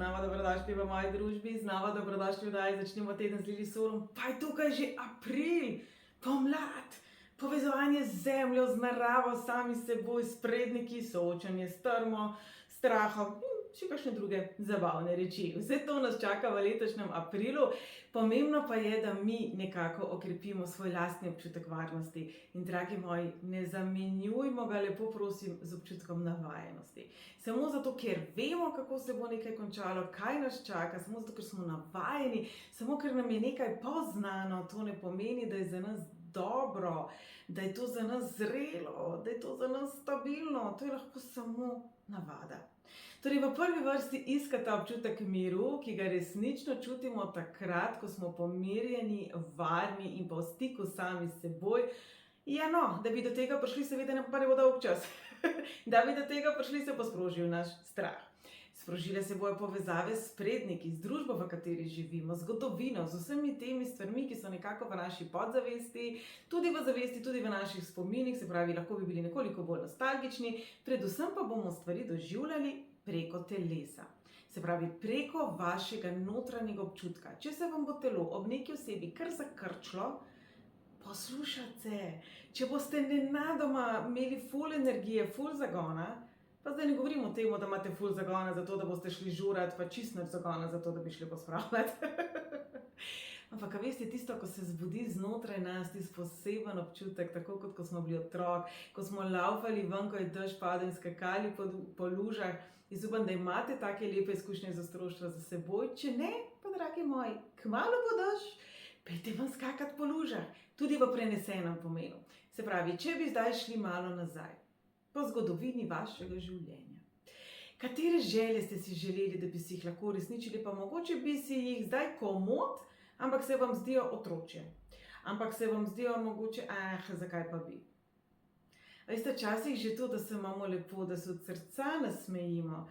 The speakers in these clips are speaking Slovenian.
Znova dobrodošli v moji družbi, znova dobrodošli v oddaji Začnimo teden z Lili Sorom. Pa je tukaj že april, pomlad, povezovanje z zemljo, z naravo, sami s seboj, s predniki, soočanje s trmo, strahom in še kakšne druge zabavne reči. Vse to nas čaka v letošnjem aprilu. Pomembno pa je, da mi nekako okrepimo svoj lastni občutek varnosti. In dragi moji, ne zamenjujmo ga, lepo prosim, z občutkom navajenosti. Samo zato, ker vemo, kako se bo nekaj končalo, kaj nas čaka, samo zato, ker smo navajeni, samo ker nam je nekaj poznano, to ne pomeni, da je za nas dobro, da je to za nas zrelo, da je to za nas stabilno. To je lahko samo navada. Torej, v prvi vrsti iskate občutek miru, ki ga resnično čutimo takrat, ko smo pomirjeni, varni in pa v stiku sami s seboj. Ja, no, da bi do tega prišli, seveda ne pa ne bo dolg čas. Da bi do tega prišli, se bo sprožil naš strah. Sprožile se bojo povezave s predniki, z družbo, v kateri živimo, z zgodovino, z vsemi temi stvarmi, ki so nekako v naši podzavesti, tudi v zavesti, tudi v naših spominih, se pravi, lahko bi bili nekoliko bolj nostalgični, predvsem pa bomo stvari doživljali preko telesa. Se pravi, preko vašega notranjega občutka. Če se vam bo telo ob neki osebi kar zakrčilo, poslušajte, če boste nenadoma imeli ful energije, ful zagona, pa zdaj ne govorim o tem, da imate ful zagona zato, da boste šli žurat, pa čist nič zagona zato, da bi šli pospravljati. Ampak, a veste, tisto, ko se zbudi znotraj nas, tisti poseben občutek, tako kot ko smo bili otrok, ko smo laufali ven, ko je dež padel in skakali po lužah. Jaz upam, da imate take lepe izkušnje iz otroštva za seboj. Če ne, pa dragi moji, kmalu bo dež, pojdite ven skakati po lužah, tudi v prenesenem pomenu. Se pravi, če bi zdaj šli malo nazaj, po zgodovini vašega življenja. Katere želje ste si želeli, da bi si jih lahko uresničili, pa mogoče bi si jih zdaj komot, ampak se vam zdijo otročje. Ampak se vam zdijo mogoče, zakaj pa bi? Veste, včasih že to, da se imamo lepo, da se od srca nasmejimo,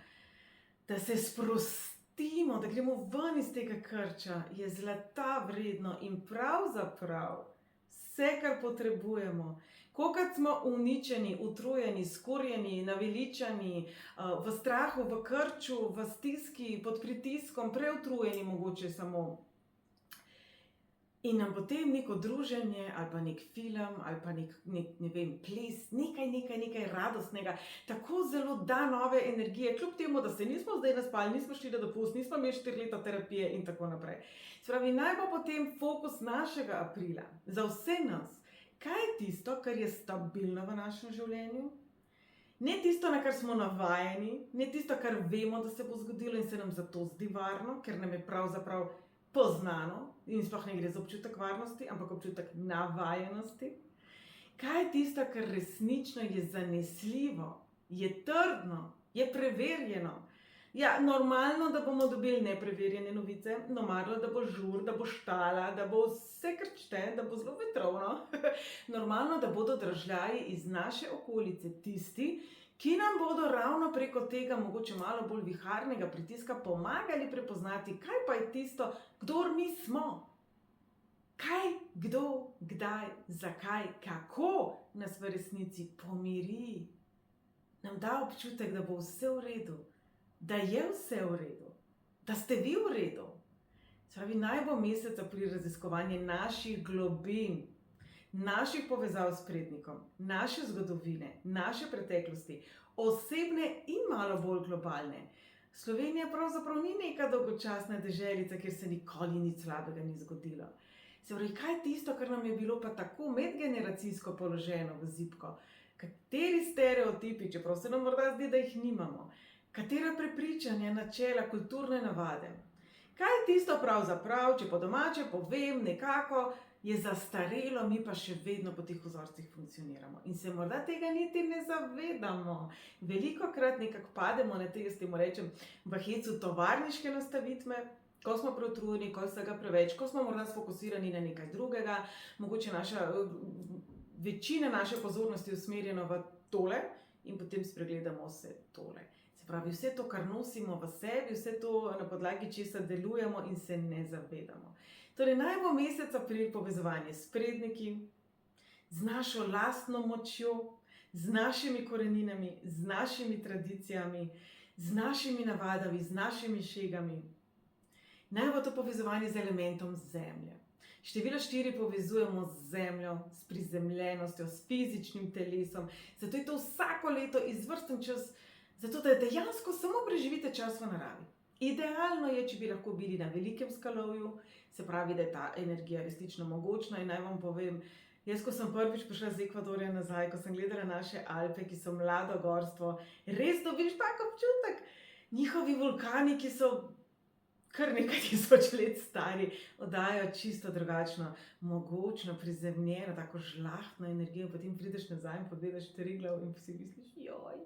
da se sprostimo, da gremo ven iz tega krča, je zlata vredno in pravzaprav vse, kar potrebujemo. Kolikrat smo uničeni, utrujeni, skorjeni, naveličani, v strahu, v krču, v stiski, pod pritiskom, preutrujeni mogoče samo. In nam potem neko druženje, ali pa nek film, ali pa ne vem, ples, nekaj radostnega, tako zelo da nove energije, kljub temu, da se nismo zdaj naspali, nismo šli na dopust, nismo imeli 4 leta terapije in tako naprej. Se pravi, naj bo potem fokus našega aprila za vse nas. Kaj je tisto, kar je stabilno v našem življenju? Ne tisto, na kar smo navajeni, ne tisto, kar vemo, da se bo zgodilo in se nam zato zdi varno, ker nam je pravzaprav poznano in sploh ne gre za občutek varnosti, ampak občutek navajenosti. Kaj je tisto, kar resnično je zanesljivo, je trdno, je preverjeno? Ja, normalno, da bomo dobili nepreverjene novice, normalno, da bo žur, da bo štala, da bo vse krčte, da bo zelo vetrovno. Normalno, da bodo dražljaji iz naše okolice tisti, ki nam bodo ravno preko tega mogoče malo bolj viharnega pritiska pomagali prepoznati, kaj pa je tisto, kdor mi smo. Kaj, kdo, kdaj, zakaj, kako nas v resnici pomiri. Nam da občutek, da bo vse v redu, da je vse v redu, da ste vi v redu. Pravi, naj bo mesec april raziskovanje naših globin, naših povezav s prednikom, naše zgodovine, naše preteklosti, osebne in malo bolj globalne. Slovenija pravzaprav ni neka dolgočasna deželica, kjer se nikoli nič slabega ni zgodilo. Se pravi, kaj je tisto, kar nam je bilo pa tako medgeneracijsko položeno v zibko? Kateri stereotipi, čeprav se nam morda zdi, da jih nimamo? Katera prepričanja, načela, kulturne navade? Kaj je tisto pravzaprav, če po domače povem nekako, je zastarelo, mi pa še vedno po teh vzorcih funkcioniramo. In se morda tega niti ne zavedamo. Velikokrat nekako pademo na tega, s tem rečem, v hecu tovarniške nastavitve, ko smo preutrujeni, ko vsega preveč, ko smo morda sfokusirani na nekaj drugega, mogoče večina naše pozornosti je usmerjena v tole in potem spregledamo vse tole. Se pravi, vse to, kar nosimo v sebi, vse to, na podlagi česa delujemo in se ne zavedamo. Torej, naj bo mesec april povezovanje s predniki, z našo lastno močjo, z našimi koreninami, z našimi tradicijami, z našimi navadami, z našimi šegami. Naj bo to povezovanje z elementom zemlje. Število 4 povezujemo z zemljo, s prizemljenostjo, s fizičnim telesom. Zato je to vsako leto izvrsten čas, zato da dejansko samo preživite čas v naravi. Idealno je, če bi lahko bili na velikem skalovju, se pravi, da je ta energija resnično mogočna. In naj vam povem, jaz, ko sem prvič prišla z Ekvadorja nazaj, ko sem gledala naše Alpe, ki so mlado gorstvo, res dobiš tak občutek. Njihovi vulkani, ki so kar nekaj tisoč let stari, oddajajo čisto drugačno, mogočno, prizemljeno, tako žlahtno energijo. Potem prideš nazaj in pogledaš Triglav in si misliš, joj,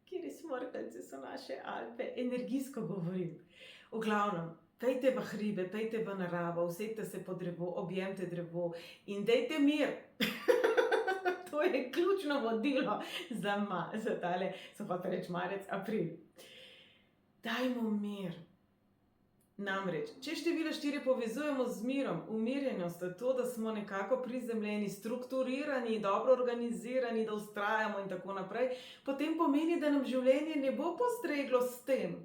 kjeri smrkavci so naše Alpe, energijsko govorim. V glavnem, pejte v hribe, pejte v naravo, usedite se pod drevo, objemite drevo in dejte mir. To je ključno vodilo za tale, so pa reč marec, april. Dajmo mir. Namreč, če število 4 povezujemo z mirom, umirjenostjo, to, da smo nekako prizemljeni, strukturirani, dobro organizirani, da vztrajamo in tako naprej, potem pomeni, da nam življenje ne bo postreglo s tem,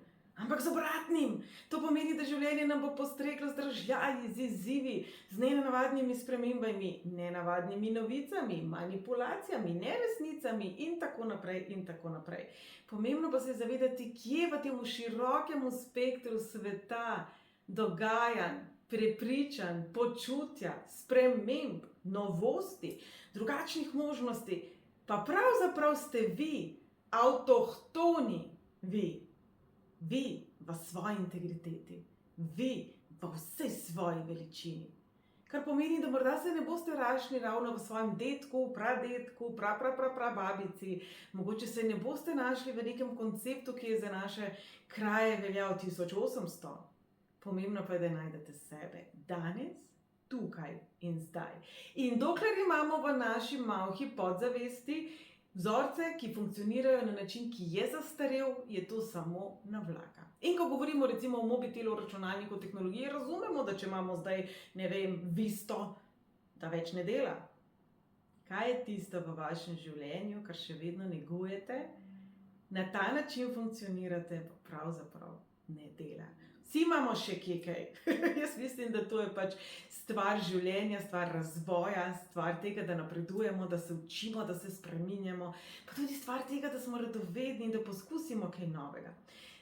ampak z obratnim. To pomeni, da življenje nam bo postreglo z dražljaji, z izzivi, z nenavadnimi spremembami, nenavadnimi novicami, manipulacijami, neresnicami in tako naprej in tako naprej. Pomembno pa se je zavedati, kje v tem širokemu spektru sveta, dogajanj, prepričanj, počutja, sprememb, novosti, drugačnih možnosti, pa pravzaprav ste vi, avtohtoni vi. Vi v svoji integriteti, vi v vsej svoji veličini. Kar pomeni, da morda se ne boste rašli ravno v svojem dedku, pradedku, prababici, mogoče se ne boste našli v nekem konceptu, ki je za naše kraje veljal 1800. Pomembno pa je, da najdete sebe danes, tukaj in zdaj. In dokler imamo v naši malhi podzavesti vzorce, ki funkcionirajo na način, ki je zastarel, je to samo navlaka. In ko govorimo recimo o mobitelu, računalniku, tehnologiji, razumemo, da če imamo zdaj, ne vem, Visto, da več ne dela. Kaj je tisto v vašem življenju, kar še vedno negujete? Na ta način funkcionirate, pa pravzaprav ne dela. Vsi imamo še kaj. Jaz mislim, da to je pač stvar življenja, stvar razvoja, stvar tega, da napredujemo, da se učimo, da se spreminjamo, pa tudi stvar tega, da smo radovedni in da poskusimo kaj novega.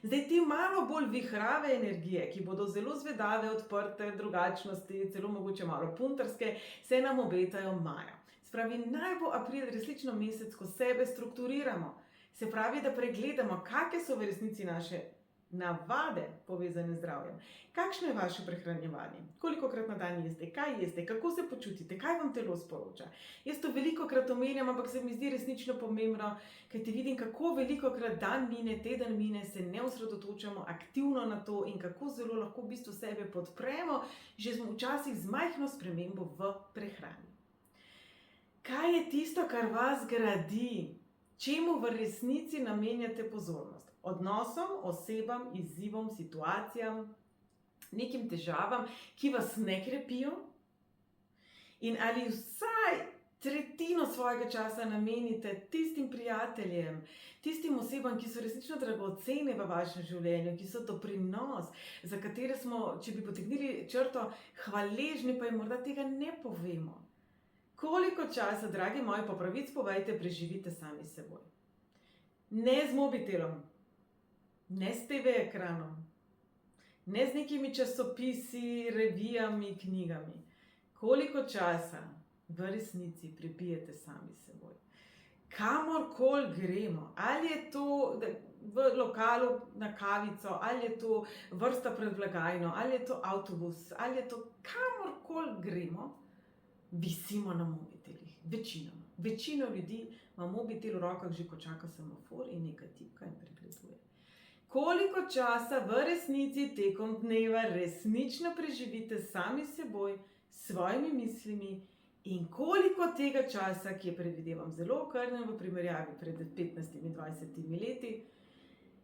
Zdaj te malo bolj vihrave energije, ki bodo zelo zvedave, odprte, drugačnosti, celo mogoče malo puntarske, se nam obetajo maja. Se pravi, naj bo april resnično mesec, ko sebe strukturiramo. Se pravi, da pregledamo, kakšne so v resnici naše navade povezane z zdravjem. Kakšno je vaše prehranjevanje? Kolikokrat na dan jeste? Kaj jeste? Kako se počutite? Kaj vam telo sporoča? Jaz to velikokrat omenjam, ampak se mi zdi resnično pomembno, kajti vidim, kako velikokrat dan mine, teden mine, se ne osredotočamo aktivno na to in kako zelo lahko v bistvu sebe podpremo, že včasih z majhno spremembo v prehrani. Kaj je tisto, kar vas gradi? Čemu v resnici namenjate pozornost? Odnosom, osebam, izzivom, situacijam, nekim težavam, ki vas ne krepijo? In ali vsaj tretjino svojega časa namenite tistim prijateljem, tistim osebam, ki so resnično dragocene v vašem življenju, ki so doprinos, za katere smo, če bi potegnili črto, hvaležni, pa jim morda tega ne povemo. Koliko časa, dragi moji, po pravici povejte, preživite sami s seboj? Ne z mobitelom, ne s TV ekranom, ne z nekimi časopisi, revijami, knjigami. Koliko časa v resnici prebijete sami s seboj? Kamorkoli gremo, ali je to v lokalu na kavico, ali je to vrsta pred blagajno, ali je to avtobus, ali je to kamorkoli gremo, visimo na mobitelih, večinoma. Večina ljudi ima mobitel v rokah že, ko čaka semafor in nekaj tipka in pregleduje. Koliko časa v resnici tekom dneva resnično preživite sami s seboj, s svojimi mislimi in koliko tega časa, ki je predvidevam zelo okrnjen v primerjavi pred 15-20 leti,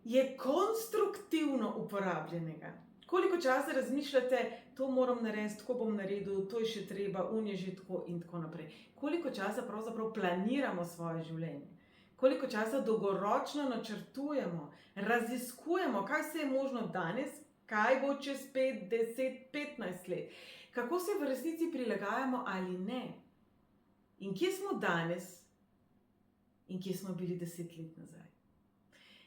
je konstruktivno uporabljenega. Koliko časa razmišljate, to moram narediti, tako bom naredil, to je še treba, je že tako in tako naprej. Koliko časa pravzaprav planiramo svoje življenje? koliko časa dolgoročno načrtujemo, raziskujemo, kaj se je možno danes, kaj bo čez 5, 10, 15 let, kako se v resnici prilagajamo ali ne. In kje smo danes in kje smo bili 10 let nazaj.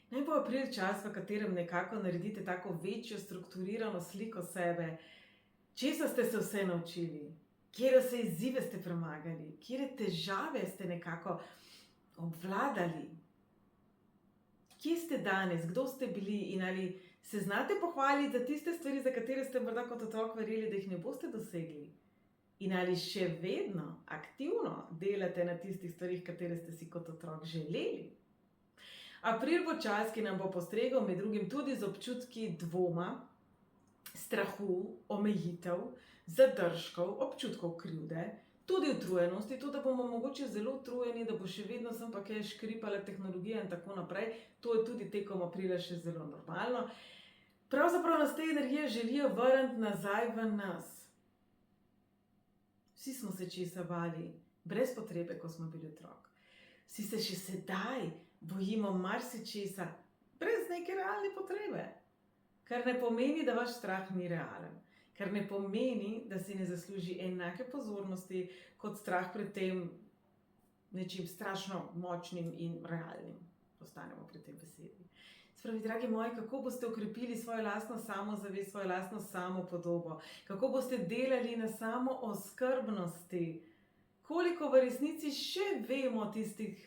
Naj bo april čas, v katerem nekako naredite tako večjo strukturirano sliko sebe, česa ste se vse naučili, kje vse izzive ste premagali, kje težave ste nekako obvladali, kje ste danes, kdo ste bili in ali se znate pohvaliti za tiste stvari, za katere ste morda kot otrok verjeli, da jih ne boste dosegli. In ali še vedno aktivno delate na tistih stvarih, katere ste si kot otrok želeli. April bo čas, ki nam bo postregel med drugim tudi z občutki dvoma, strahu, omejitev, zadržkov, občutkov krivde, tudi utrujenosti, tudi da bomo mogoče zelo utrujeni, da bo še vedno sem pa kaj škripala tehnologija in tako naprej. To je tudi tekom aprila še zelo normalno. Pravzaprav nas te energije želijo vrniti nazaj v nas. Vsi smo se česa bali, brez potrebe, ko smo bili otrok. Vsi se še sedaj bojimo marsičesa, brez neke realne potrebe. Kar ne pomeni, da vaš strah ni realen. Kar ne pomeni, da si ne zasluži enake pozornosti kot strah pred tem nečim strašno močnim in realnim. Ostanemo pri tej besedi. Spravi, dragi moji, kako boste okrepili svojo lastno samozavest, svojo lastno samopodobo? Kako boste delali na samooskrbnosti? Koliko v resnici še vemo tistih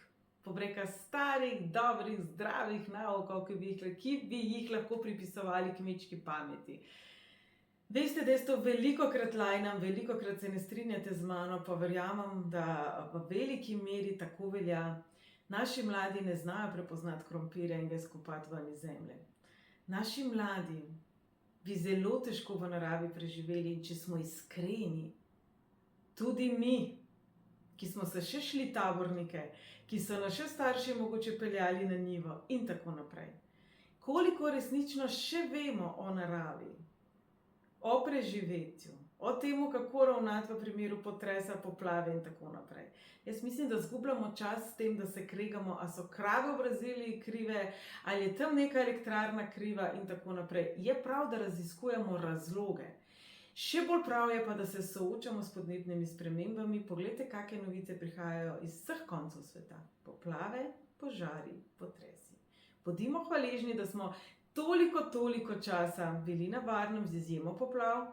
starih, dobrih, zdravih naukov, ki bi jih lahko pripisovali kmečki pameti. Veste, da je to velikokrat lajnam, velikokrat se ne strinjate z mano, pa verjamem, da v veliki meri tako velja. Naši mladi ne znajo prepoznati krompirja in ga izkopati ven iz zemlje. Naši mladi bi zelo težko v naravi preživeli, in če smo iskreni, tudi mi, ki smo se še šli tabornike, ki so nas še starši mogoče peljali na njivo in tako naprej. Koliko resnično še vemo o naravi, o preživetju, o tem, kako ravnati v primeru potresa, poplave in tako naprej. Jaz mislim, da zgubljamo čas s tem, da se kregamo, a so krave v Braziliji krive, ali je tam neka elektrarna kriva in tako naprej. Je prav, da raziskujemo razloge. Še bolj prav je pa, da se soočamo s podnebnimi spremembami. Poglejte, kakšne novice prihajajo iz vseh koncev sveta. Poplave, požari, potresi. Bodimo hvaležni, da smo toliko časa bili na varnem z izjemo poplav,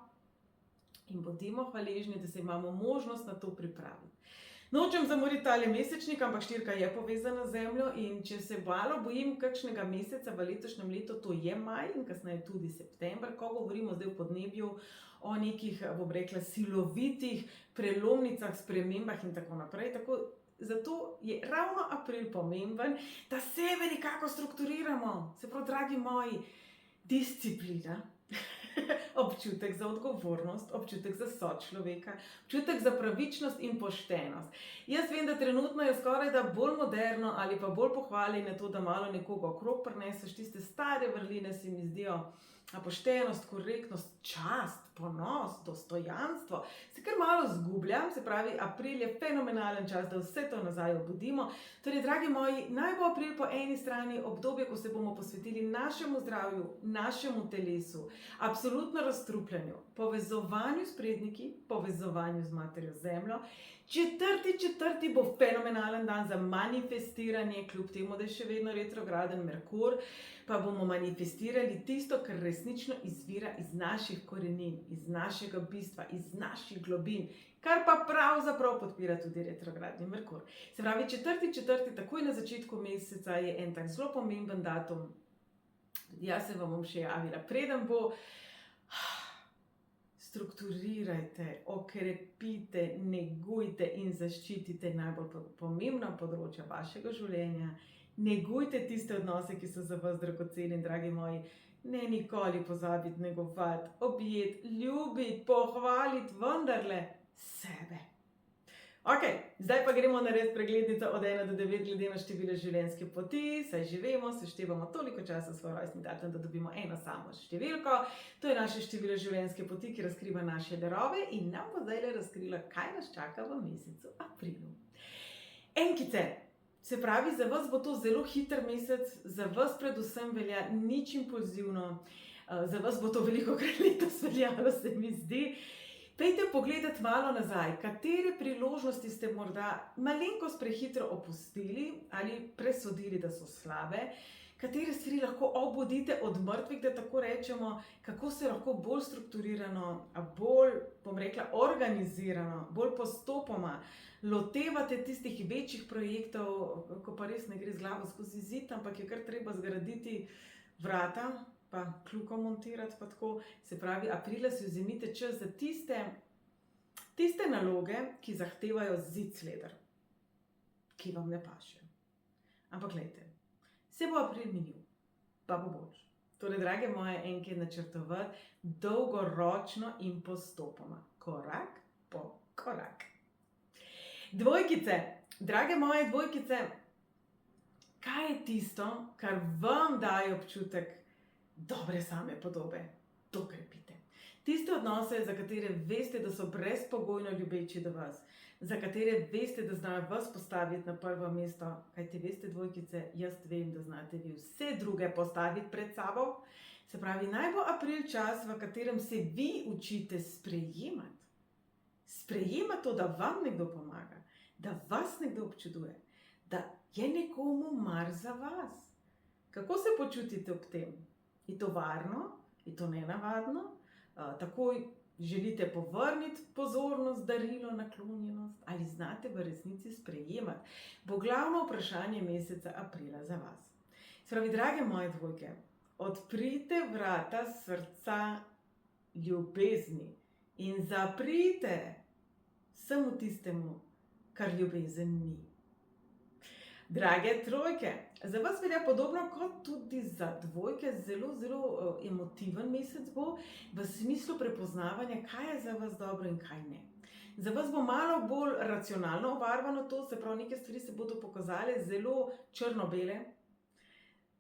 in bodimo hvaležni, da se imamo možnost na to pripraviti. Nočem zamoriti tale mesečnik, ampak štirka je povezana z Zemljo, in če se malo bojim kakšnega meseca v letošnjem letu, to je maj in kasneje tudi september, ko govorimo zdaj v podnebju o nekih, bom rekla, silovitih prelomnicah, spremembah in tako naprej. Zato je ravno april pomemben, da sebe nekako strukturiramo. Se pravi, dragi moji, disciplina, občutek za odgovornost, občutek za sočloveka, občutek za pravičnost in poštenost. Jaz vem, da trenutno je skoraj da bolj moderno ali pa bolj pohvaljeno to, da malo nekoga okrog prineseš. Tiste stare vrline se mi zdijo, poštenost, korektnost, čast, ponos, dostojanstvo, se kar malo zgubljam. Se pravi, april je fenomenalen čas, da vse to nazaj obudimo. Torej, dragi moji, naj bo april po eni strani obdobje, ko se bomo posvetili našemu zdravju, našemu telesu, absolutno razstrupljanju, povezovanju s predniki, povezovanju z materjo Zemljo. Četrti bo fenomenalen dan za manifestiranje, kljub temu, da je še vedno retrograden Merkur, pa bomo manifestirali tisto, kar resnično izvira iz naših korenin, iz našega bistva, iz naših globin, kar pa pravzaprav podpira tudi retrogradni Merkur. Se pravi, četrti, takoj na začetku meseca je en tak zelo pomemben datum. Jaz se vam bom še javila, preden bo. Strukturirajte, okrepite, negujte in zaščitite najbolj pomembna področja vašega življenja. Negujte tiste odnose, ki so za vas dragoceni, dragi moji. Ne nikoli pozabiti negovati, objeti, ljubiti, pohvaliti vendarle sebe. Ok, zdaj pa gremo narediti preglednico od 1 do 9 glede na število življenjske poti. Saj živimo, seštevamo toliko časa svoj rojstni datum, da dobimo eno samo številko. To je naše število življenjske poti, ki razkriva naše darove in nam bo zdaj razkrila, kaj nas čaka v mesecu aprilu. Enkice, Se pravi, za vas bo to zelo hiter mesec, za vas predvsem velja nič impulzivno, za vas bo to velikokrat letos veljalo, se mi zdi. Pojdite pogledati malo nazaj, katere priložnosti ste morda malenkost prehitro opustili ali presodili, da so slabe, katere stvari lahko obudite od mrtvih, da tako rečemo, kako se lahko bolj strukturirano, bolj, bom rekla, organizirano, bolj postopoma lotevate tistih večjih projektov, ko pa res ne gre z glavo skozi zid, ampak je kar treba zgraditi vrata, pa kljuko montirati, pa tako. Se pravi, aprila si vzemite čas za tiste naloge, ki zahtevajo zid sleder, ki vam ne pašejo. Ampak glejte, se bo april minil, pa bo boljš. Torej, drage moje enke, načrtovati dolgoročno in postopoma, korak po korak. Dvojkice, drage moje dvojkice, kaj je tisto, kar vam daje občutek dobre same podobe? To krepite. Tiste odnose, za katere veste, da so brezpogojno ljubeči do vas, za katere veste, da znajo vas postaviti na prvo mesto, kajte veste, dvojkice, jaz vem, da znate vi vse druge postaviti pred sabo. Se pravi, naj bo april čas, v katerem se vi učite sprejemati. Sprejemati to, da vam nekdo pomaga, da vas nekdo občuduje, da je nekomu mar za vas. Kako se počutite ob tem? Je to varno? Je to nenavadno? Takoj želite povrniti pozornost, darilo, naklonjenost? Ali znate v resnici sprejemati? Bo glavno vprašanje meseca aprila za vas. Se pravi, drage moje dvojke, odprite vrata srca ljubezni in zaprite vsemu tistemu, kar ljubezen ni. Drage trojke, za vas velja podobno kot tudi za dvojke, zelo emotiven mesec bo, v smislu prepoznavanja, kaj je za vas dobro in kaj ne. Za vas bo malo bolj racionalno obarvano to, se pravi, neke stvari se bodo pokazale zelo črno-bele.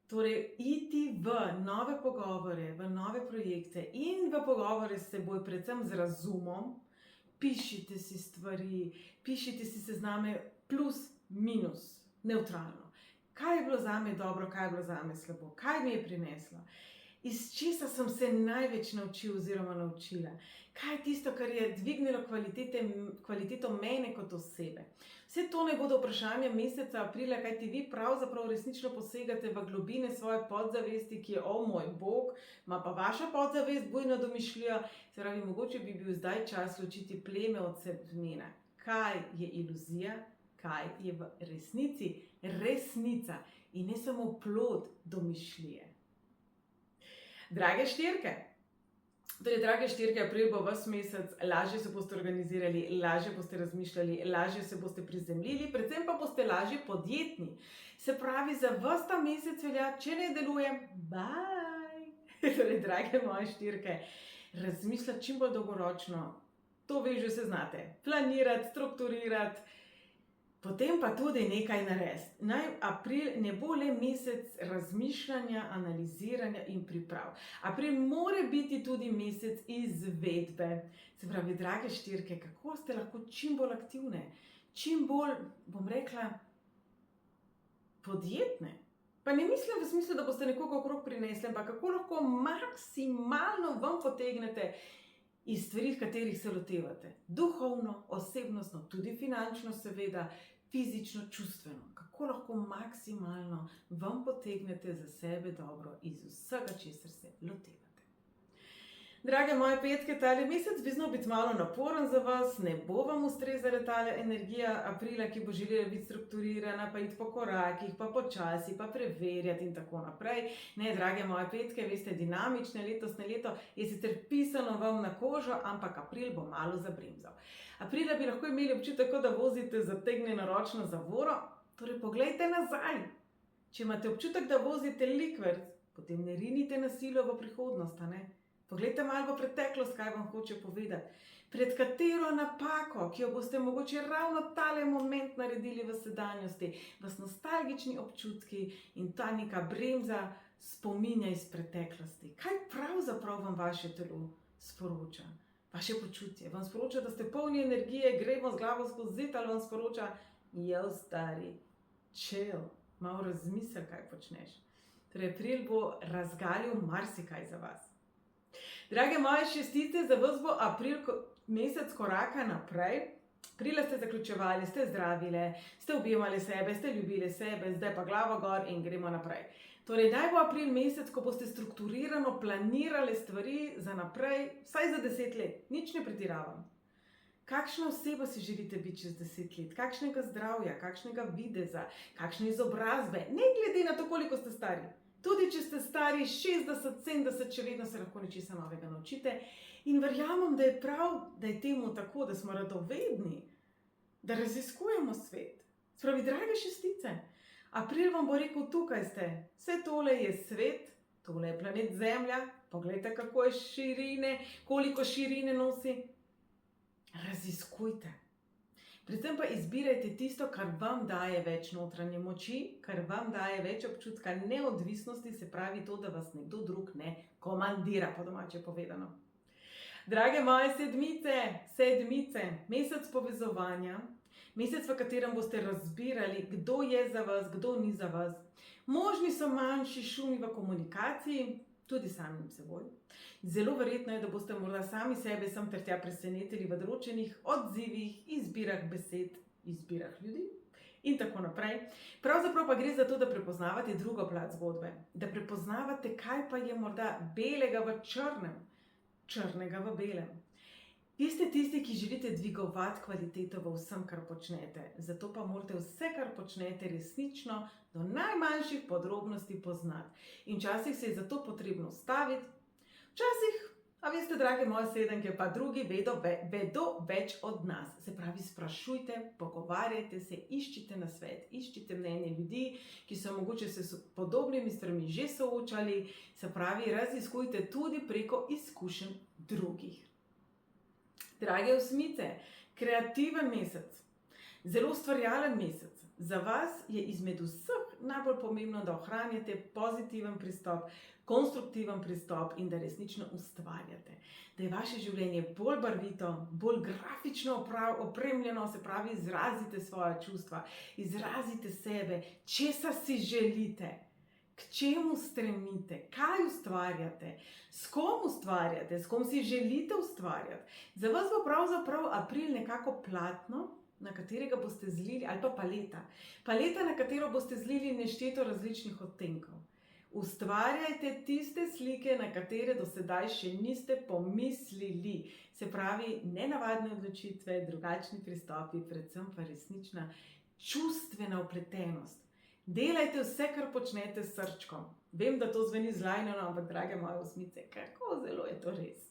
Torej, iti v nove pogovore, v nove projekte in v pogovore s seboj, predvsem z razumom, pišite si stvari, pišite si sezname plus, minus. Neutralno. Kaj je bilo zame dobro, kaj je bilo zame slabo, kaj mi je prineslo, iz česa sem se največ naučil oziroma naučila, kaj je tisto, kar je dvignilo kvaliteto mene kot osebe. Vse to ne bodo vprašanja meseca aprila, kajti vi pravzaprav resnično posegate v globine svoje podzavesti, ki je, o moj bog, ima pa vaša podzavest bujno domišljijo. Se pravi, mogoče bi bil zdaj čas ločiti pleme od semena. Kaj je iluzija? Kaj je v resnici resnica in ne samo plod domišljije. Drage štirke, april bo vas mesec, lažje se boste organizirali, lažje boste razmišljali, lažje se boste prizemljili, predvsem pa boste lažje podjetni. Se pravi, za vas ta mesec velja, če ne deluje, bye! Torej, drage moje štirke, razmišljati čim bolj dolgoročno, to vi že se znate, planirati, strukturirati, potem pa tudi nekaj narediti. Naj april ne bo le mesec razmišljanja, analiziranja in priprav. April mora biti tudi mesec izvedbe. Se pravi, drage štirke, kako ste lahko čim bolj aktivne, čim bolj, bom rekla, podjetne. Pa ne mislim v smislu, da boste nekoga okrog prinesli, ampak kako lahko maksimalno ven potegnete iz stvari, katerih se lotevate. Duhovno, osebnostno, tudi finančno seveda, fizično, čustveno. Kako lahko maksimalno ven potegnete za sebe dobro iz vsega, česar se lotevate. Drage moje petke, tale mesec bi znal biti malo naporen za vas, ne bo vam ustrezala tale energija aprila, ki bo želela biti strukturirana, pa iti po korakih, pa počasi, pa preverjati in tako naprej. Ne, drage moje petke, veste, dinamično letosne leto je sicer pisano vam na kožo, ampak april bo malo zabremzal. Aprila bi lahko imeli občutek, da vozite zategnjeno ročno zavoro, torej poglejte nazaj. Če imate občutek, da vozite likverc, potem ne rinite na silo v prihodnost, ne? Poglejte malo v preteklost, kaj vam hoče povedati. Pred katero napako, ki jo boste mogoče ravno tale moment naredili v sedanjosti, vas nostalgični občutki in ta neka bremza spominja iz preteklosti. Kaj pravzaprav vam vaše telo sporoča? Vaše počutje vam sporoča, da ste polni energije, gremo z glavo skozi zid, ali vam sporoča, jo stari, chill, malo razmisli, kaj počneš. Torej, april bo razgalil marsikaj za vas. Drage moje šestice, za vas bo april mesec koraka naprej. Aprila ste zaključevali, ste zdravile, ste objemali sebe, ste ljubili sebe, zdaj pa glavo gor in gremo naprej. Torej, naj bo april mesec, ko boste strukturirano planirali stvari za naprej, vsaj za 10 let. Nič ne pretiravam. Kakšna oseba si želite biti čez 10 let? Kakšnega zdravja, kakšnega videza, kakšne izobrazbe? Ne glede na to, koliko ste stari. Tudi če ste stari 60, 70, še vedno se lahko nečesa novega naučite. In verjamem, da je prav, da je temu tako, da smo radovedni, da raziskujemo svet. Spravi, drage šestice, april vam bo rekel, tukaj ste. Vse tole je svet, tole je planet Zemlja. Poglejte, kako je širine, koliko širine nosi. Raziskujte. Predvsem pa izbirajte tisto, kar vam daje več notranje moči, kar vam daje več občutka neodvisnosti, se pravi to, da vas nekdo drug ne komandira, po domače povedano. Drage moje sedmice, mesec povezovanja, mesec, v katerem boste razbirali, kdo je za vas, kdo ni za vas. Možni so manjši šumi v komunikaciji, tudi samim seboj. Zelo verjetno je, da boste morda sami sebe sem ter tja presenetili v določenih odzivih, izbirah besed, izbirah ljudi in tako naprej. Pravzaprav pa gre za to, da prepoznavate drugo plat zgodbe, da prepoznavate, kaj pa je morda belega v črnem, črnega v belem. Vi ste tisti, ki želite dvigovati kvaliteto v vsem, kar počnete. Zato pa morate vse, kar počnete, resnično do najmanjših podrobnosti poznati. In včasih se je zato potrebno ustaviti, včasih, a veste, drage moje sedemke, pa drugi vedo več od nas. Se pravi, sprašujte, pogovarjajte se, iščite nasvet, iščite mnenje ljudi, ki so mogoče se s podobnimi stvarmi že soočali. Se pravi, raziskujte tudi preko izkušenj drugih. Drage osmice, kreativen mesec, zelo ustvarjalen mesec. Za vas je izmed vseh najbolj pomembno, da ohranjate pozitiven pristop, konstruktiven pristop in da resnično ustvarjate. Da je vaše življenje bolj barvito, bolj grafično opremljeno, se pravi, izrazite svoja čustva, izrazite sebe, česa si želite. K čemu stremite, kaj ustvarjate, s kom si želite ustvarjati. Za vas bo pravzaprav april nekako platno, na katerega boste zlili, ali pa paleta. Paleta, na katero boste zlili nešteto različnih odtenkov. Ustvarjajte tiste slike, na katere do sedaj še niste pomislili. Se pravi, nenavadne odločitve, drugačni pristopi, predvsem pa resnična čustvena vpletenost. Delajte vse, kar počnete s srčkom. Vem, da to zveni zlajneno, ampak drage moje osmice, kako zelo je to res.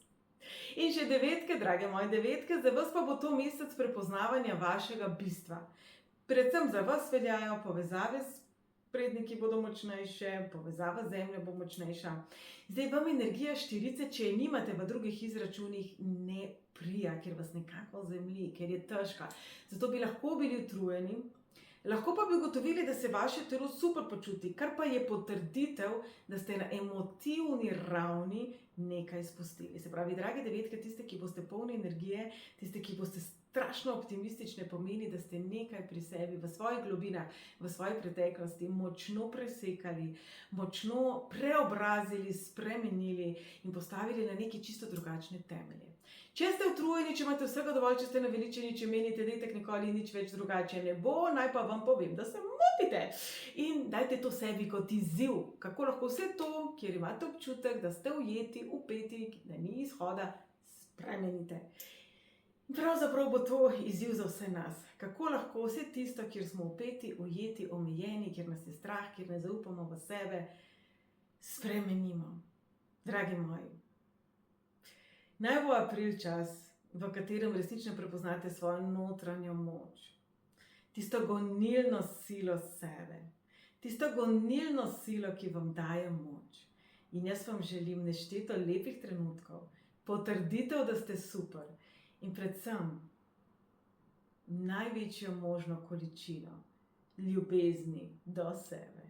In še devetke, drage moje devetke, za vas pa bo to mesec prepoznavanja vašega bistva. Predvsem za vas veljajo povezave s predniki bodo močnejše, povezava z Zemljo bo močnejša. Zdaj vam energija štirice, če je nimate v drugih izračunih, ne prija, ker vas nekako zemlji, ker je težka. Zato bi lahko bili utrujeni. Lahko pa bi ugotovili, da se vaše telo super počuti, kar pa je potrditev, da ste na emotivni ravni nekaj spustili. Se pravi, drage devetke, tiste, ki boste polni energije, tiste, ki boste strašno optimistične, pomeni, da ste nekaj pri sebi, v svojih globinah, v svoji preteklosti močno presekali, močno preobrazili, spremenili in postavili na neke čisto drugačne temelje. Če ste utrujeni, če imate vsega dovolj, če ste naveličeni, če menite, da itak nikoli nič več drugače ne bo, naj pa vam povem, da se motite. In dajte to sebi kot izziv, kako lahko vse to, kjer imate občutek, da ste ujeti, upeti, da ni izhoda, spremenite. Pravzaprav bo to izziv za vse nas. Kako lahko vse tisto, kjer smo upeti, ujeti, omejeni, kjer nas je strah, kjer ne zaupamo v sebe, spremenimo. Dragi moji, naj bo april čas, v katerem resnično prepoznate svojo notranjo moč. Tisto gonilno silo sebe. Tisto gonilno silo, ki vam daje moč. In jaz vam želim nešteto lepih trenutkov, potrditev, da ste super. In predvsem največjo možno količino ljubezni do sebe.